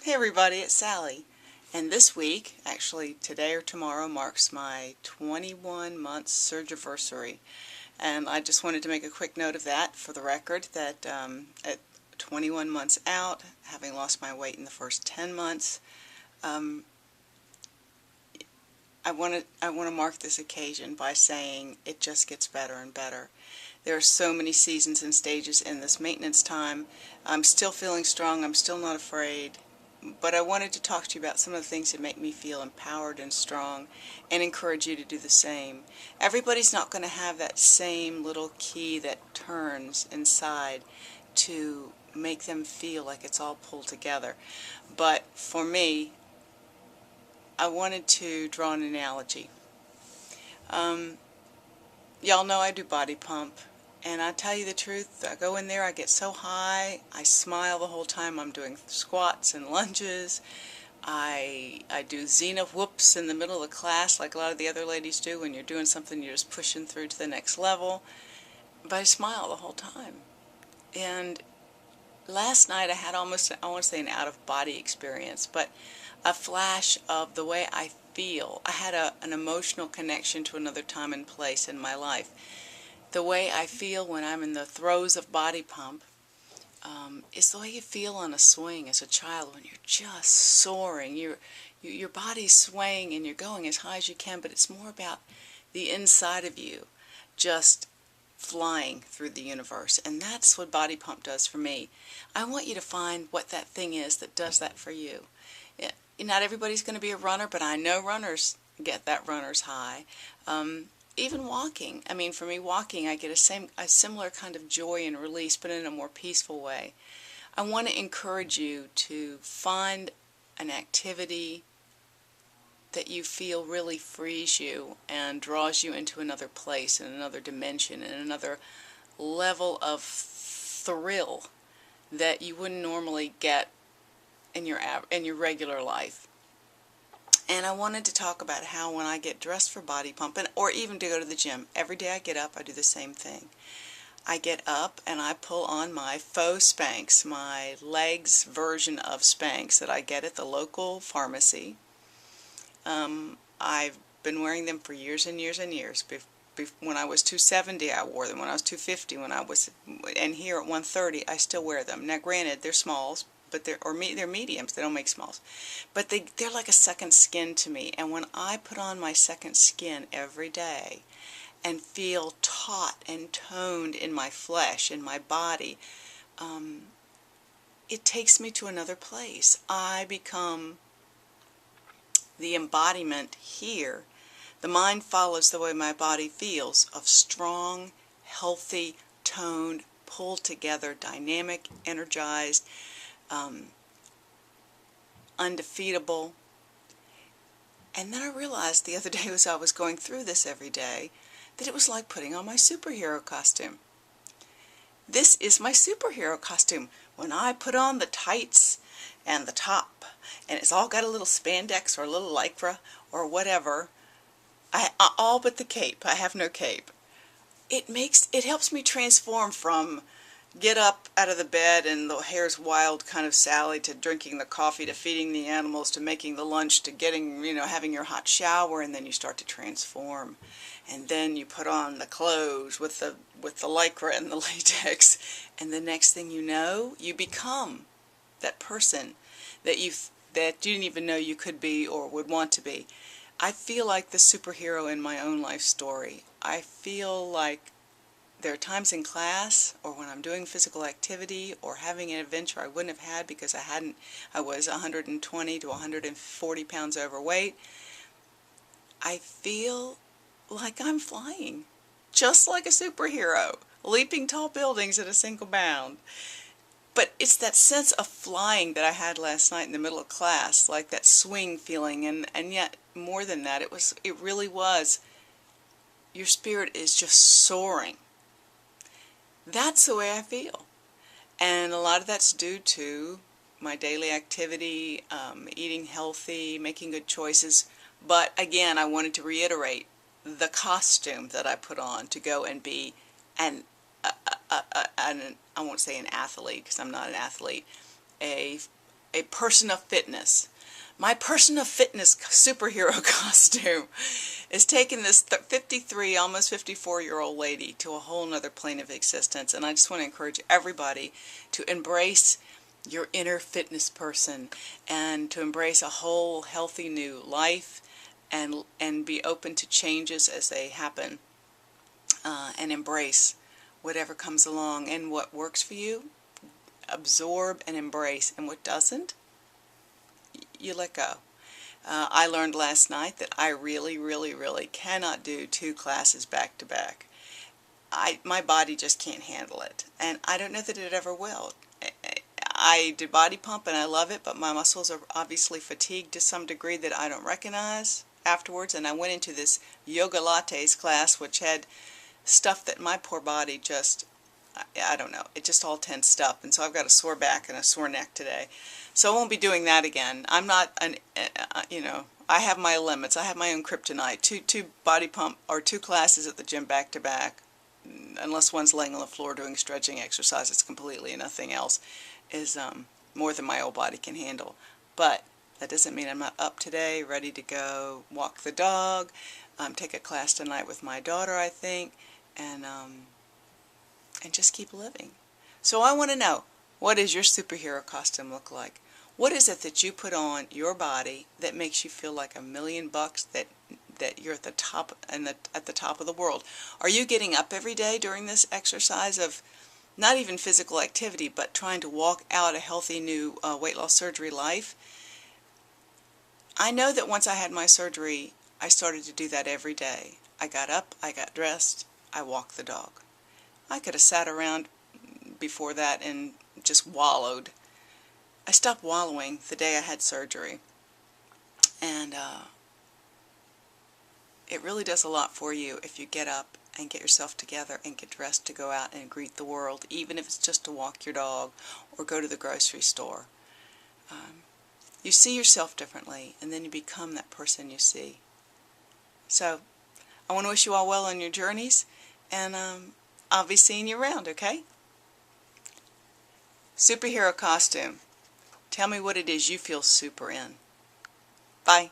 Hey everybody, it's Sally. And this week, actually today or tomorrow, marks my 21 months surgiversary. And I just wanted to make a quick note of that for the record that at 21 months out, having lost my weight in the first 10 months, um, I want to mark this occasion by saying it just gets better and better. There are so many seasons and stages in this maintenance time. I'm still feeling strong. I'm still not afraid. But I wanted to talk to you about some of the things that make me feel empowered and strong and encourage you to do the same. Everybody's not going to have that same little key that turns inside to make them feel like it's all pulled together. But for me, I wanted to draw an analogy. Um, Y'all know I do body pump, and I tell you the truth, I go in there, I get so high, I smile the whole time I'm doing squats and lunges. I do Zenith whoops in the middle of the class like a lot of the other ladies do. When you're doing something, you're just pushing through to the next level. But I smile the whole time. And last night I had almost, I want to say, an out-of-body experience, but a flash of the way I feel. I had an emotional connection to another time and place in my life. The way I feel when I'm in the throes of body pump is the way you feel on a swing as a child when you're just soaring. Your body's swaying and you're going as high as you can, but it's more about the inside of you just flying through the universe. And that's what body pump does for me. I want you to find what that thing is that does that for you. Not everybody's going to be a runner, but I know runners get that runner's high. Even walking. I mean, for me, walking, I get a similar kind of joy and release, but in a more peaceful way. I want to encourage you to find an activity that you feel really frees you and draws you into another place, and another dimension, and another level of thrill that you wouldn't normally get in your regular life. And I wanted to talk about how when I get dressed for body pump, or even to go to the gym, every day I get up, I do the same thing. I get up and I pull on my faux Spanx, my legs version of Spanx that I get at the local pharmacy. I've been wearing them for years and years and years. When I was 270, I wore them. When I was 250, and here at 130, I still wear them. Now, granted, they're smalls, but they're mediums. They don't make smalls, but they're like a second skin to me. And when I put on my second skin every day and feel taut and toned in my flesh, in my body, it takes me to another place. I become the embodiment here. The mind follows the way my body feels, of strong, healthy, toned, pulled together, dynamic, energized, undefeatable. And then I realized the other day as I was going through this every day that it was like putting on my superhero costume. This is my superhero costume. When I put on the tights and the top, and it's all got a little spandex or a little lycra or whatever, all but the cape. I have no cape. It helps me transform from get up out of the bed and the hair's wild kind of Sally, to drinking the coffee, to feeding the animals, to making the lunch, to getting, having your hot shower, and then you start to transform. And then you put on the clothes with the lycra and the latex, and the next thing you know, you become that person that you didn't even know you could be or would want to be. I feel like the superhero in my own life story. I feel like there are times in class, or when I'm doing physical activity, or having an adventure I wouldn't have had because I was 120 to 140 pounds overweight. I feel like I'm flying, just like a superhero, leaping tall buildings at a single bound. But it's that sense of flying that I had last night in the middle of class, like that swing feeling, and yet more than that, it really was, your spirit is just soaring. That's the way I feel. And a lot of that's due to my daily activity, eating healthy, making good choices. But again, I wanted to reiterate the costume that I put on to go and be I won't say an athlete because I'm not an athlete, a a person of fitness. My person of fitness superhero costume is taking this 53, almost 54-year-old lady to a whole nother plane of existence. And I just want to encourage everybody to embrace your inner fitness person and to embrace a whole healthy new life and be open to changes as they happen, and embrace whatever comes along. And what works for you, absorb and embrace, and what doesn't, you let go. I learned last night that I really, really, really cannot do 2 classes back to back. My body just can't handle it, and I don't know that it ever will. I did body pump and I love it, but my muscles are obviously fatigued to some degree that I don't recognize afterwards. And I went into this yoga lattes class, which had stuff that my poor body just, I don't know, it just all tensed up. And so I've got a sore back and a sore neck today. So I won't be doing that again. I'm not, I have my limits. I have my own kryptonite. Two body pump or 2 classes at the gym back to back, unless one's laying on the floor doing stretching exercises completely and nothing else, is more than my old body can handle. But that doesn't mean I'm not up today, ready to go walk the dog, take a class tonight with my daughter, I think, and just keep living. So I want to know, what does your superhero costume look like? What is it that you put on your body that makes you feel like $1,000,000, that you're at the top at the top of the world? Are you getting up every day during this exercise of not even physical activity, but trying to walk out a healthy new weight loss surgery life? I know that once I had my surgery, I started to do that every day. I got up, I got dressed, I walked the dog. I could have sat around before that and just wallowed. I stopped wallowing the day I had surgery. And it really does a lot for you if you get up and get yourself together and get dressed to go out and greet the world, even if it's just to walk your dog or go to the grocery store. You see yourself differently, and then you become that person you see. So I want to wish you all well on your journeys, and I'll be seeing you around, okay? Superhero costume. Tell me what it is you feel super in. Bye.